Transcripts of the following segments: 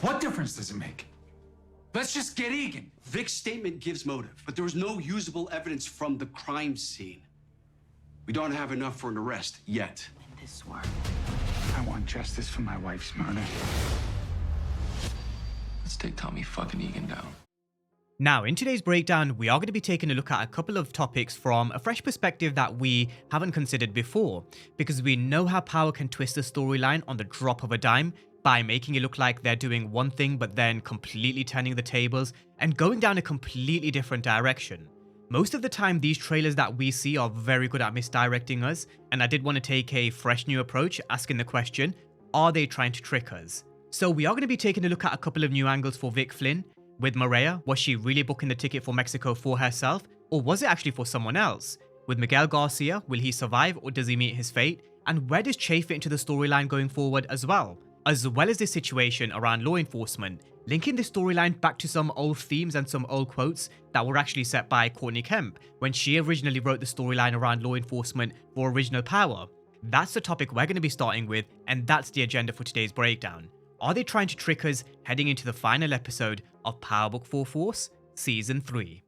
What difference does it make? Let's just get Egan. Vic's statement gives motive, but there was no usable evidence from the crime scene. We don't have enough for an arrest yet. In this work. I want justice for my wife's murder. Let's take Tommy fucking Egan down. Now, in today's breakdown, we are going to be taking a look at a couple of topics from a fresh perspective that we haven't considered before, because we know how Power can twist a storyline on the drop of a dime by making it look like they're doing one thing but then completely turning the tables and going down a completely different direction. Most of the time, these trailers that we see are very good at misdirecting us, and I did want to take a fresh new approach, asking the question, are they trying to trick us? So we are going to be taking a look at a couple of new angles for Vic Flynn. With Maria, was she really booking the ticket for Mexico for herself, or was it actually for someone else? With Miguel Garcia, will he survive or does he meet his fate? And where does Che fit into the storyline going forward as well? As well as this situation around law enforcement, linking the storyline back to some old themes and some old quotes that were actually set by Courtney Kemp when she originally wrote the storyline around law enforcement for Original Power. That's the topic we're going to be starting with, and that's the agenda for today's breakdown. Are they trying to trick us heading into the final episode of Power Book 4 Force Season 3?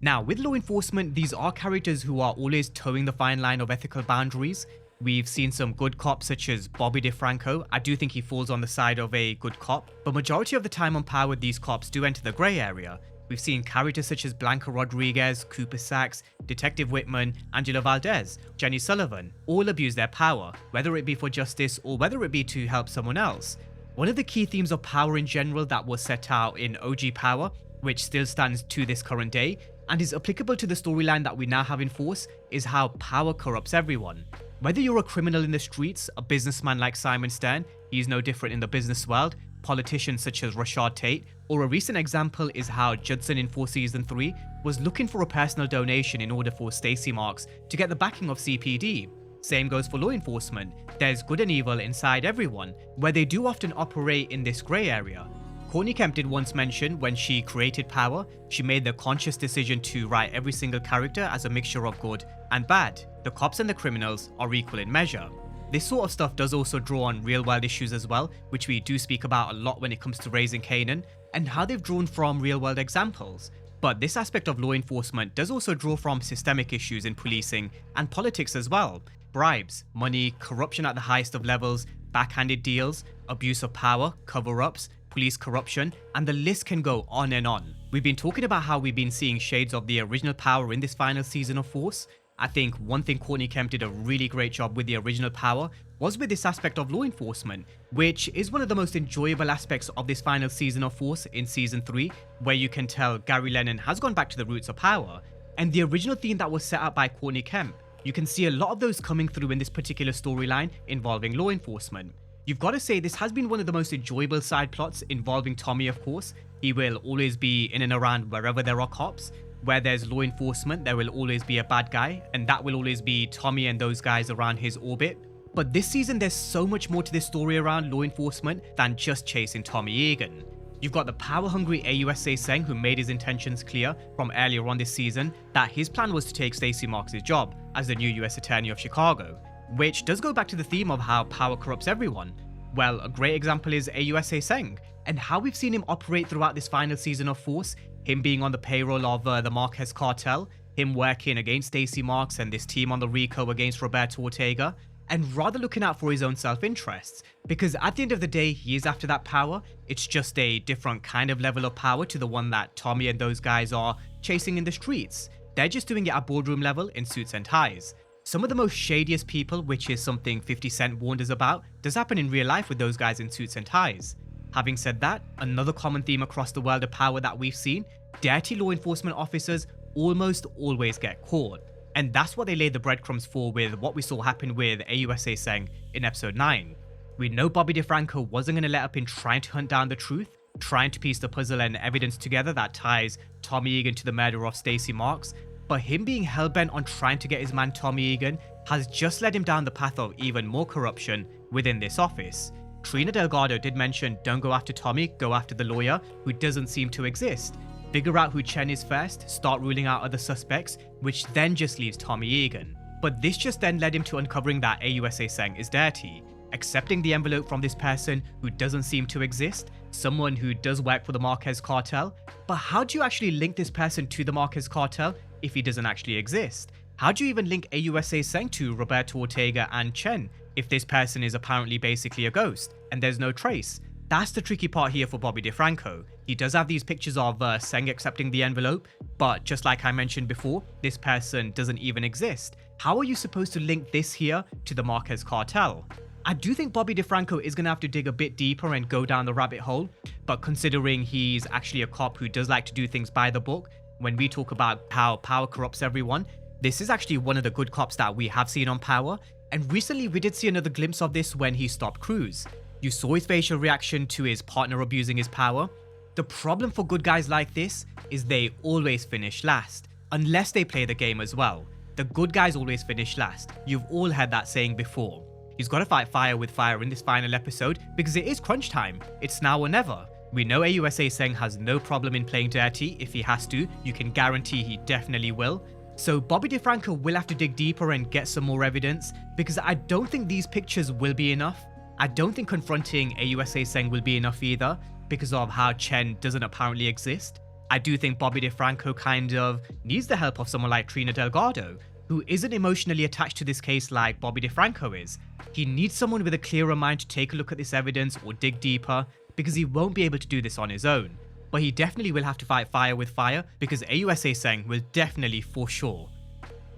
Now, with law enforcement, these are characters who are always towing the fine line of ethical boundaries. We've seen some good cops such as Bobby DeFranco. I do think he falls on the side of a good cop, but majority of the time on Power, these cops do enter the grey area. We've seen characters such as Blanca Rodriguez, Cooper Sachs, Detective Whitman, Angela Valdez, Jenny Sullivan, all abuse their power, whether it be for justice or whether it be to help someone else. One of the key themes of Power in general that was set out in OG Power, which still stands to this current day, and is applicable to the storyline that we now have in Force, is how power corrupts everyone. Whether you're a criminal in the streets, a businessman like Simon Stern, he's no different in the business world, politicians such as Rashad Tate, or a recent example is how Judson in Force Season 3 was looking for a personal donation in order for Stacey Marks to get the backing of CPD. Same goes for law enforcement. There's good and evil inside everyone, where they do often operate in this grey area. Courtney Kemp did once mention when she created Power, she made the conscious decision to write every single character as a mixture of good and bad. The cops and the criminals are equal in measure. This sort of stuff does also draw on real world issues as well, which we do speak about a lot when it comes to Raising Kanan, and how they've drawn from real world examples. But this aspect of law enforcement does also draw from systemic issues in policing and politics as well. Bribes, money, corruption at the highest of levels, backhanded deals, abuse of power, cover-ups, police corruption, and the list can go on and on. We've been talking about how we've been seeing shades of the original Power in this final season of Force. I think one thing Courtney Kemp did a really great job with the original Power was with this aspect of law enforcement, which is one of the most enjoyable aspects of this final season of Force in Season 3, where you can tell Gary Lennon has gone back to the roots of Power. And the original theme that was set out by Courtney Kemp, you can see a lot of those coming through in this particular storyline involving law enforcement. You've got to say this has been one of the most enjoyable side plots involving Tommy, of course. He will always be in and around wherever there are cops. Where there's law enforcement, there will always be a bad guy, and that will always be Tommy and those guys around his orbit. But this season, there's so much more to this story around law enforcement than just chasing Tommy Egan. You've got the power-hungry AUSA Seng, who made his intentions clear from earlier on this season that his plan was to take Stacey Marks' job as the new US Attorney of Chicago, which does go back to the theme of how power corrupts everyone. Well, a great example is AUSA Seng, and how we've seen him operate throughout this final season of Force, him being on the payroll of the Marquez cartel, him working against Stacey Marks and this team on the RICO against Roberto Ortega, and rather looking out for his own self-interests, because at the end of the day, he is after that power. It's just a different kind of level of power to the one that Tommy and those guys are chasing in the streets. They're just doing it at boardroom level in suits and ties. Some of the most shadiest people, which is something 50 Cent warned us about, does happen in real life with those guys in suits and ties. Having said that, another common theme across the world of power that we've seen, dirty law enforcement officers almost always get caught. And that's what they laid the breadcrumbs for with what we saw happen with AUSA Seng in episode 9. We know Bobby DeFranco wasn't going to let up in trying to hunt down the truth, trying to piece the puzzle and evidence together that ties Tommy Egan to the murder of Stacey Marks, but him being hellbent on trying to get his man Tommy Egan has just led him down the path of even more corruption within this office. Trina Delgado did mention, don't go after Tommy, go after the lawyer, who doesn't seem to exist. Figure out who Chen is first, start ruling out other suspects, which then just leaves Tommy Egan. But this just then led him to uncovering that AUSA Seng is dirty. accepting the envelope from this person who doesn't seem to exist, someone who does work for the Marquez cartel. But how do you actually link this person to the Marquez cartel if he doesn't actually exist? How do you even link AUSA Seng to Roberto Ortega and Chen if this person is apparently basically a ghost and there's no trace? That's the tricky part here for Bobby DeFranco. He does have these pictures of Seng accepting the envelope, but just like I mentioned before, this person doesn't even exist. How are you supposed to link this here to the Marquez cartel? I do think Bobby DeFranco is going to have to dig a bit deeper and go down the rabbit hole, but considering he's actually a cop who does like to do things by the book, when we talk about how power corrupts everyone, this is actually one of the good cops that we have seen on Power, and recently we did see another glimpse of this when he stopped Cruz. You saw his facial reaction to his partner abusing his power. The problem for good guys like this is they always finish last, unless they play the game as well. The good guys always finish last. You've all heard that saying before. He's got to fight fire with fire in this final episode because it is crunch time. It's now or never. We know AUSA Seng has no problem in playing dirty if he has to. You can guarantee he definitely will. So Bobby DeFranco will have to dig deeper and get some more evidence because I don't think these pictures will be enough. I don't think confronting AUSA Seng will be enough either because of how Chen doesn't apparently exist. I do think Bobby DeFranco kind of needs the help of someone like Trina Delgado, who isn't emotionally attached to this case like Bobby DeFranco is. He needs someone with a clearer mind to take a look at this evidence or dig deeper because he won't be able to do this on his own. But he definitely will have to fight fire with fire because AUSA Seng will definitely for sure.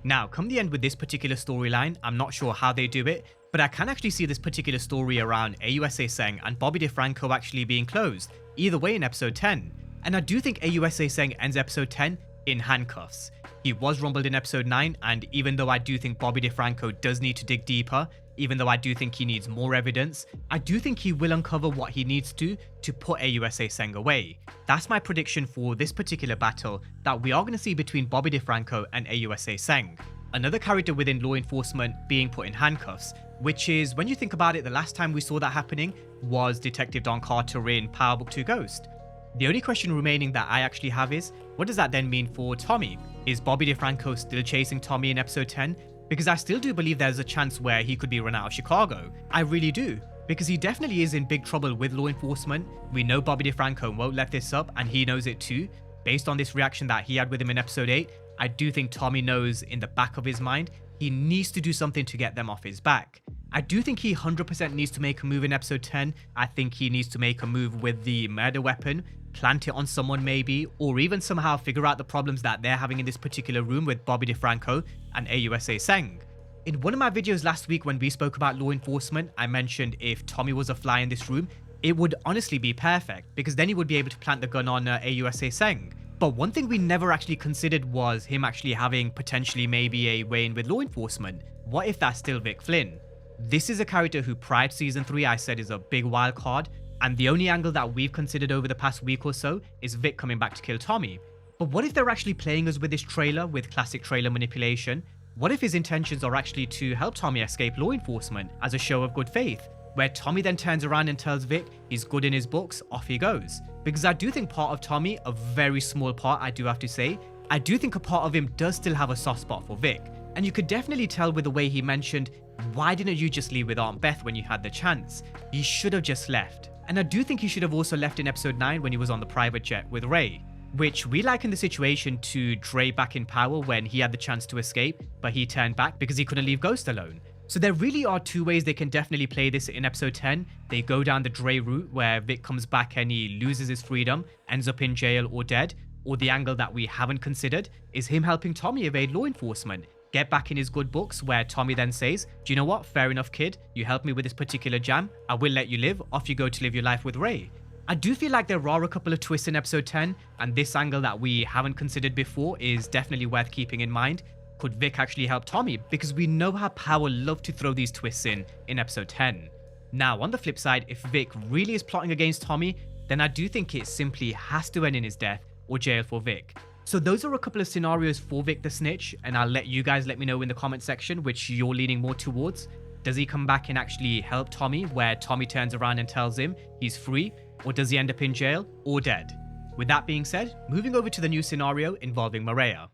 Now, come the end with this particular storyline, I'm not sure how they do it, but I can actually see this particular story around AUSA Seng and Bobby DeFranco actually being closed, either way in episode 10. And I do think AUSA Seng ends episode 10 in handcuffs. He was rumbled in episode 9, and even though I do think Bobby DeFranco does need to dig deeper, even though I do think he needs more evidence, I do think he will uncover what he needs to put AUSA Seng away. That's my prediction for this particular battle that we are going to see between Bobby DeFranco and AUSA Seng. Another character within law enforcement being put in handcuffs, which is, when you think about it, the last time we saw that happening was Detective Don Carter in Power Book 2 Ghost. The only question remaining that I actually have is, what does that then mean for Tommy? Is Bobby DeFranco still chasing Tommy in episode 10? Because I still do believe there's a chance where he could be run out of Chicago. I really do. Because he definitely is in big trouble with law enforcement. We know Bobby DeFranco won't let this up, and he knows it too. Based on this reaction that he had with him in episode 8, I do think Tommy knows in the back of his mind he needs to do something to get them off his back. I do think he 100% needs to make a move in episode 10. I think he needs to make a move with the murder weapon, plant it on someone maybe, or even somehow figure out the problems that they're having in this particular room with Bobby DeFranco and AUSA Seng. In one of my videos last week when we spoke about law enforcement, I mentioned if Tommy was a fly in this room, it would honestly be perfect because then he would be able to plant the gun on AUSA Seng. But one thing we never actually considered was him actually having potentially maybe a way in with law enforcement. What if that's still Vic Flynn? This is a character who prior to season 3 I said is a big wild card, and the only angle that we've considered over the past week or so is Vic coming back to kill Tommy. But what if they're actually playing us with this trailer with classic trailer manipulation? What if his intentions are actually to help Tommy escape law enforcement as a show of good faith, where Tommy then turns around and tells Vic he's good in his books, off he goes? Because I do think part of Tommy, a very small part I do have to say, I do think a part of him does still have a soft spot for Vic. And you could definitely tell with the way he mentioned, why didn't you just leave with Aunt Beth when you had the chance? He should have just left. And I do think he should have also left in episode 9 when he was on the private jet with Ray, which we liken the situation to Dre back in Power when he had the chance to escape, but he turned back because he couldn't leave Ghost alone. So there really are two ways they can definitely play this in episode 10. They go down the Dre route where Vic comes back and he loses his freedom, ends up in jail or dead, or the angle that we haven't considered is him helping Tommy evade law enforcement, get back in his good books, where Tommy then says, do you know what, fair enough kid, you helped me with this particular jam, I will let you live, off you go to live your life with Ray. I do feel like there are a couple of twists in episode 10, and this angle that we haven't considered before is definitely worth keeping in mind. Could Vic actually help Tommy? Because we know how Power love to throw these twists in episode 10. Now, on the flip side, if Vic really is plotting against Tommy, then I do think it simply has to end in his death or jail for Vic. So those are a couple of scenarios for Vic the Snitch, and I'll let you guys let me know in the comment section which you're leaning more towards. Does he come back and actually help Tommy, where Tommy turns around and tells him he's free, or does he end up in jail or dead? With that being said, moving over to the new scenario involving Maria.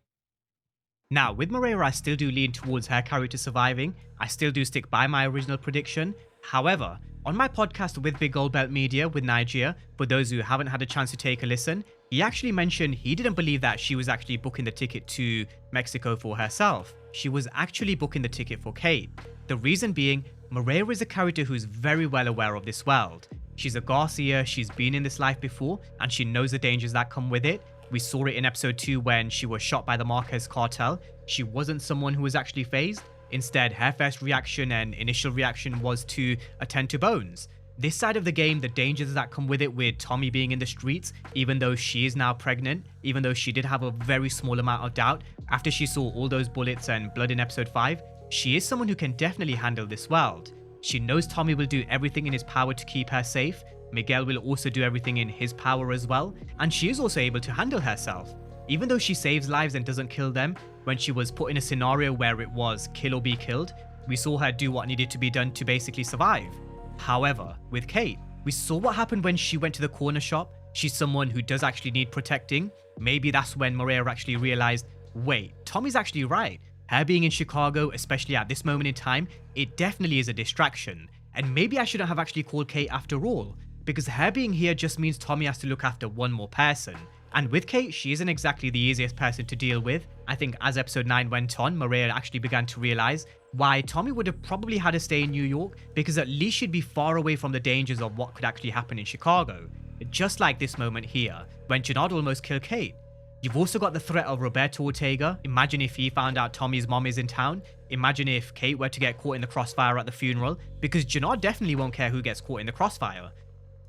Now, with Maria, I still do lean towards her character surviving. I still do stick by my original prediction, However, on my podcast with Big Gold Belt Media with Nigeria, for those who haven't had a chance to take a listen, he actually mentioned he didn't believe that she was actually booking the ticket to Mexico for herself. She was actually booking the ticket for Kate. The reason being, Moreira is a character who's very well aware of this world. She's a Garcia, she's been in this life before, and she knows the dangers that come with it. We saw it in episode 2 when she was shot by the Marquez cartel. She wasn't someone who was actually phased. Instead, her first reaction and initial reaction was to attend to Bones. This side of the game, the dangers that come with it, with Tommy being in the streets, even though she is now pregnant, even though she did have a very small amount of doubt after she saw all those bullets and blood in episode 5, she is someone who can definitely handle this world. She knows Tommy will do everything in his power to keep her safe. Miguel will also do everything in his power as well, and she is also able to handle herself. Even though she saves lives and doesn't kill them, when she was put in a scenario where it was kill or be killed, we saw her do what needed to be done to basically survive. However, with Kate, we saw what happened when she went to the corner shop. She's someone who does actually need protecting. Maybe that's when Moreira actually realized, wait, Tommy's actually right. Her being in Chicago, especially at this moment in time, it definitely is a distraction. And maybe I shouldn't have actually called Kate after all, because her being here just means Tommy has to look after one more person. And with Kate, she isn't exactly the easiest person to deal with. I think as episode 9 went on, Moreira actually began to realize why Tommy would have probably had to stay in New York, because at least she'd be far away from the dangers of what could actually happen in Chicago. Just like this moment here, when Junard almost killed Kate. You've also got the threat of Roberto Ortega. Imagine if he found out Tommy's mom is in town. Imagine if Kate were to get caught in the crossfire at the funeral, because Junard definitely won't care who gets caught in the crossfire.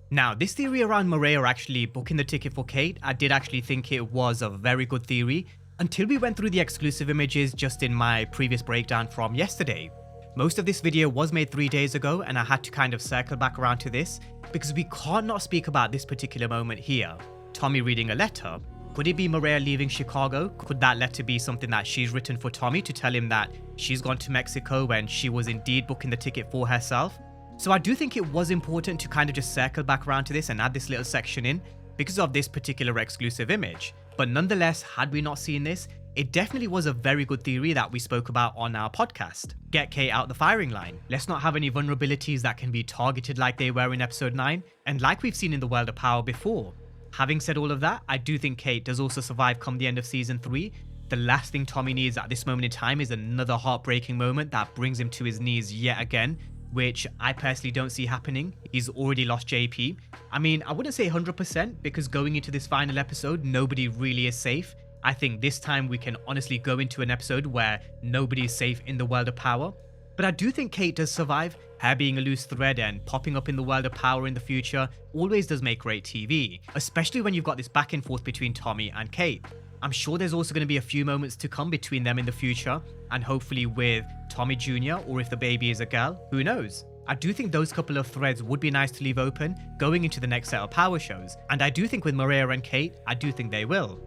Now, this theory around Moreira actually booking the ticket for Kate, I did actually think it was a very good theory, until we went through the exclusive images just in my previous breakdown from yesterday. Most of this video was made 3 days ago, and I had to kind of circle back around to this, because we can't not speak about this particular moment here. Tommy reading a letter. Could it be Moreira leaving Chicago? Could that letter be something that she's written for Tommy to tell him that she's gone to Mexico when she was indeed booking the ticket for herself? So I do think it was important to kind of just circle back around to this and add this little section in because of this particular exclusive image. But nonetheless, had we not seen this, it definitely was a very good theory that we spoke about on our podcast. Get Kate out the firing line. Let's not have any vulnerabilities that can be targeted like they were in episode 9 and like we've seen in the World of Power before. Having said all of that, I do think Kate does also survive come the end of season 3. The last thing Tommy needs at this moment in time is another heartbreaking moment that brings him to his knees yet again, which I personally don't see happening. He's already lost JP. I mean, I wouldn't say 100% because going into this final episode, nobody really is safe. I think this time we can honestly go into an episode where nobody is safe in the World of Power. But I do think Kate does survive. Her being a loose thread and popping up in the World of Power in the future always does make great TV, especially when you've got this back and forth between Tommy and Kate. I'm sure there's also going to be a few moments to come between them in the future, and hopefully with Tommy Jr. or if the baby is a girl, who knows? I do think those couple of threads would be nice to leave open going into the next set of Power shows, and I do think with Moreira and Kate, I do think they will.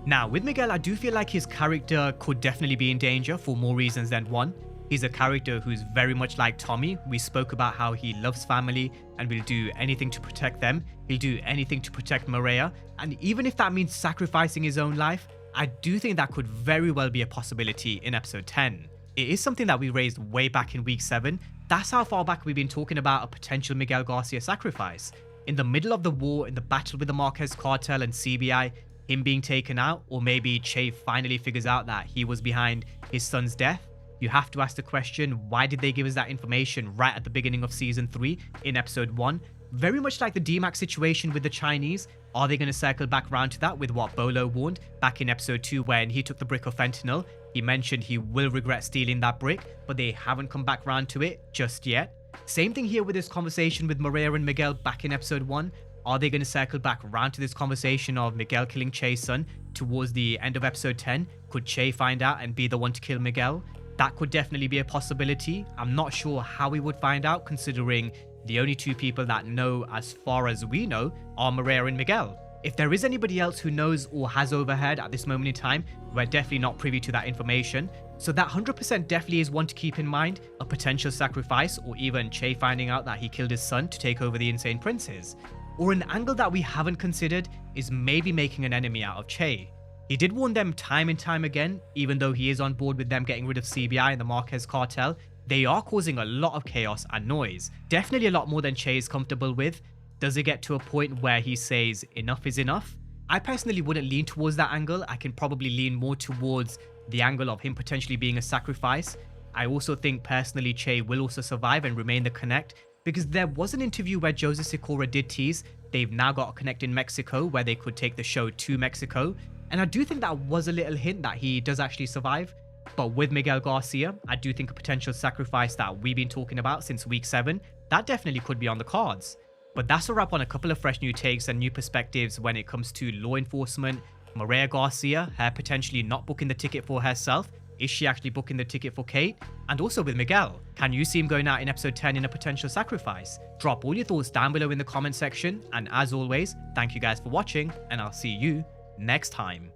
Now, with Miguel, I do feel like his character could definitely be in danger for more reasons than one. He's a character who's very much like Tommy. We spoke about how he loves family and will do anything to protect them. He'll do anything to protect Moreira. And even if that means sacrificing his own life, I do think that could very well be a possibility in episode 10. It is something that we raised way back in week 7. That's how far back we've been talking about a potential Miguel Garcia sacrifice. In the middle of the war, in the battle with the Marquez cartel and CBI, him being taken out, or maybe Che finally figures out that he was behind his son's death. You have to ask the question, why did they give us that information right at the beginning of season 3 in episode 1? Very much like the D-Max situation with the Chinese. Are they going to circle back around to that with what Bolo warned back in episode 2 when he took the brick of fentanyl? He mentioned he will regret stealing that brick, but they haven't come back around to it just yet. Same thing here with this conversation with Moreira and Miguel back in episode 1. Are they going to circle back around to this conversation of Miguel killing Che's son towards the end of episode 10? Could Che find out and be the one to kill Miguel? That could definitely be a possibility. I'm not sure how we would find out, considering the only two people that know as far as we know are Moreira and Miguel. If there is anybody else who knows or has overheard at this moment in time, we're definitely not privy to that information. So that 100% definitely is one to keep in mind, a potential sacrifice, or even Che finding out that he killed his son to take over the Insane Princes. Or an angle that we haven't considered is maybe making an enemy out of Che. He did warn them time and time again, even though he is on board with them getting rid of CBI and the Marquez cartel, they are causing a lot of chaos and noise. Definitely a lot more than Che is comfortable with. Does it get to a point where he says enough is enough? I personally wouldn't lean towards that angle. I can probably lean more towards the angle of him potentially being a sacrifice. I also think personally Che will also survive and remain the Connect, because there was an interview where Joseph Sikora did tease they've now got a Connect in Mexico where they could take the show to Mexico. And I do think that was a little hint that he does actually survive. But with Miguel Garcia, I do think a potential sacrifice that we've been talking about since week 7, that definitely could be on the cards. But that's a wrap on a couple of fresh new takes and new perspectives when it comes to law enforcement. Maria Garcia, her potentially not booking the ticket for herself. Is she actually booking the ticket for Kate? And also with Miguel, can you see him going out in episode 10 in a potential sacrifice? Drop all your thoughts down below in the comment section. And as always, thank you guys for watching, and I'll see you next time.